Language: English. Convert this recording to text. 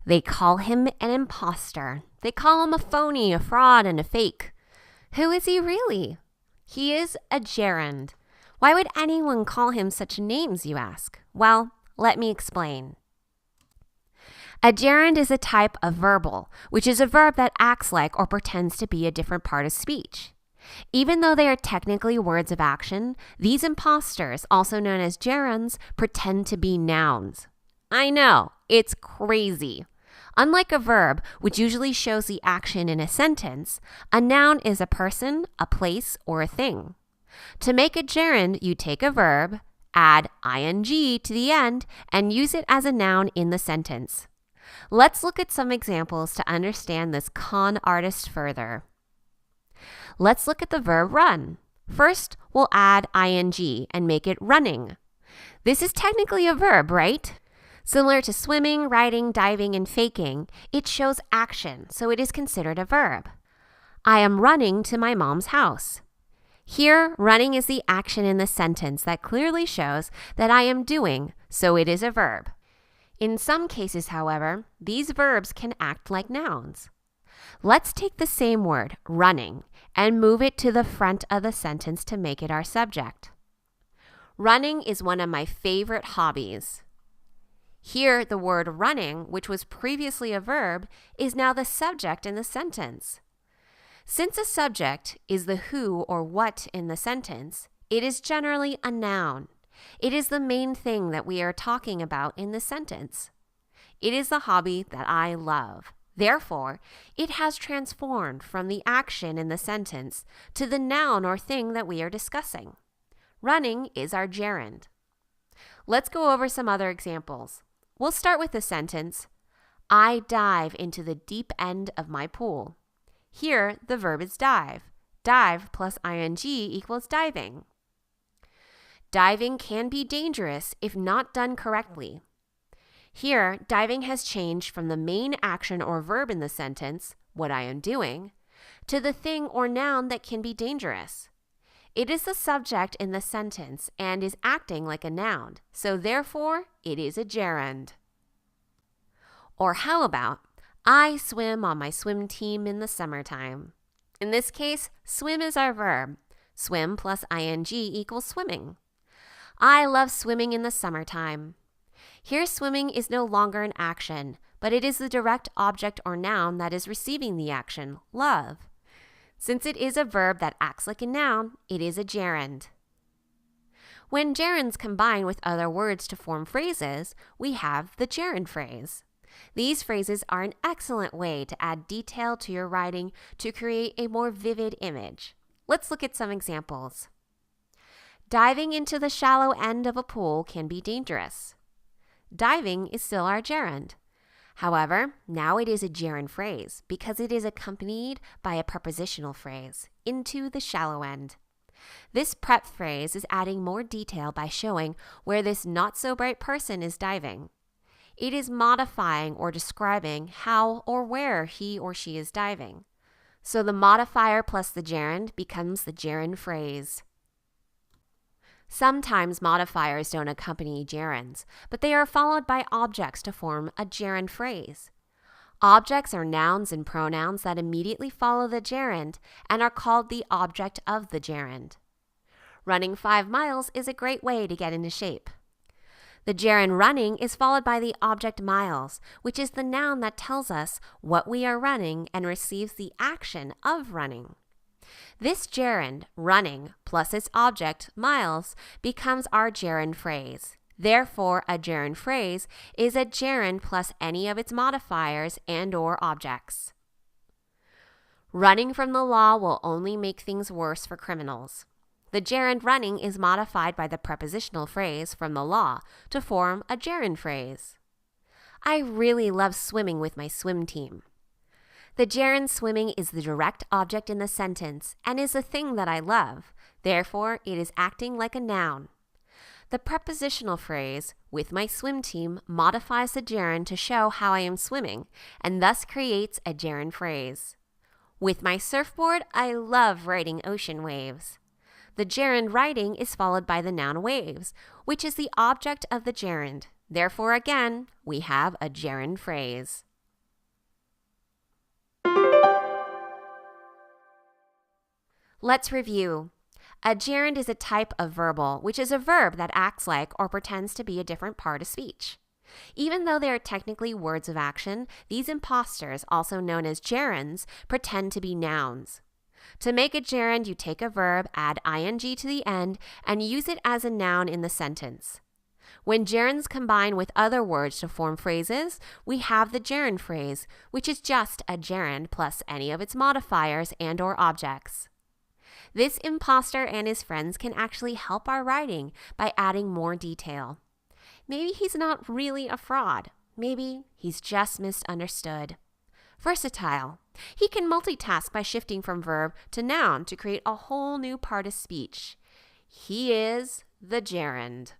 They call him an imposter. They call him a phony, a fraud, and a fake. Who is he really? He is a gerund. Why would anyone call him such names, you ask? Well, let me explain. A gerund is a type of verbal, which is a verb that acts like or pretends to be a different part of speech. Even though they are technically words of action, these imposters, also known as gerunds, pretend to be nouns. I know, it's crazy. Unlike a verb, which usually shows the action in a sentence, a noun is a person, a place, or a thing. To make a gerund, you take a verb, add ing to the end, and use it as a noun in the sentence. Let's look at some examples to understand this con artist further. Let's look at the verb run. First, we'll add ing and make it running. This is technically a verb, right? Similar to swimming, riding, diving, and faking, it shows action, so it is considered a verb. I am running to my mom's house. Here, running is the action in the sentence that clearly shows that I am doing, so it is a verb. In some cases, however, these verbs can act like nouns. Let's take the same word, running, and move it to the front of the sentence to make it our subject. Running is one of my favorite hobbies. Here, the word running, which was previously a verb, is now the subject in the sentence. Since a subject is the who or what in the sentence, it is generally a noun. It is the main thing that we are talking about in the sentence. It is the hobby that I love. Therefore, it has transformed from the action in the sentence to the noun or thing that we are discussing. Running is our gerund. Let's go over some other examples. We'll start with the sentence, I dive into the deep end of my pool. Here, the verb is dive. Dive plus ing equals diving. Diving can be dangerous if not done correctly. Here, diving has changed from the main action or verb in the sentence, what I am doing, to the thing or noun that can be dangerous. It is the subject in the sentence and is acting like a noun, so therefore, it is a gerund. Or how about, I swim on my swim team in the summertime. In this case, swim is our verb. Swim plus ing equals swimming. I love swimming in the summertime. Here, swimming is no longer an action, but it is the direct object or noun that is receiving the action, love. Since it is a verb that acts like a noun, it is a gerund. When gerunds combine with other words to form phrases, we have the gerund phrase. These phrases are an excellent way to add detail to your writing to create a more vivid image. Let's look at some examples. Diving into the shallow end of a pool can be dangerous. Diving is still our gerund. However, now it is a gerund phrase because it is accompanied by a prepositional phrase, into the shallow end. This prep phrase is adding more detail by showing where this not-so-bright person is diving. It is modifying or describing how or where he or she is diving. So the modifier plus the gerund becomes the gerund phrase. Sometimes modifiers don't accompany gerunds, but they are followed by objects to form a gerund phrase. Objects are nouns and pronouns that immediately follow the gerund and are called the object of the gerund. Running 5 miles is a great way to get into shape. The gerund running is followed by the object miles, which is the noun that tells us what we are running and receives the action of running. This gerund, running, plus its object, miles, becomes our gerund phrase. Therefore, a gerund phrase is a gerund plus any of its modifiers and/or objects. Running from the law will only make things worse for criminals. The gerund running is modified by the prepositional phrase from the law to form a gerund phrase. I really love swimming with my swim team. The gerund swimming is the direct object in the sentence and is a thing that I love. Therefore, it is acting like a noun. The prepositional phrase, with my swim team, modifies the gerund to show how I am swimming and thus creates a gerund phrase. With my surfboard, I love riding ocean waves. The gerund riding is followed by the noun waves, which is the object of the gerund. Therefore, again, we have a gerund phrase. Let's review. A gerund is a type of verbal, which is a verb that acts like or pretends to be a different part of speech. Even though they are technically words of action, these imposters, also known as gerunds, pretend to be nouns. To make a gerund, you take a verb, add ing to the end, and use it as a noun in the sentence. When gerunds combine with other words to form phrases, we have the gerund phrase, which is just a gerund plus any of its modifiers and/or objects. This imposter and his friends can actually help our writing by adding more detail. Maybe he's not really a fraud. Maybe he's just misunderstood. Versatile. He can multitask by shifting from verb to noun to create a whole new part of speech. He is the gerund.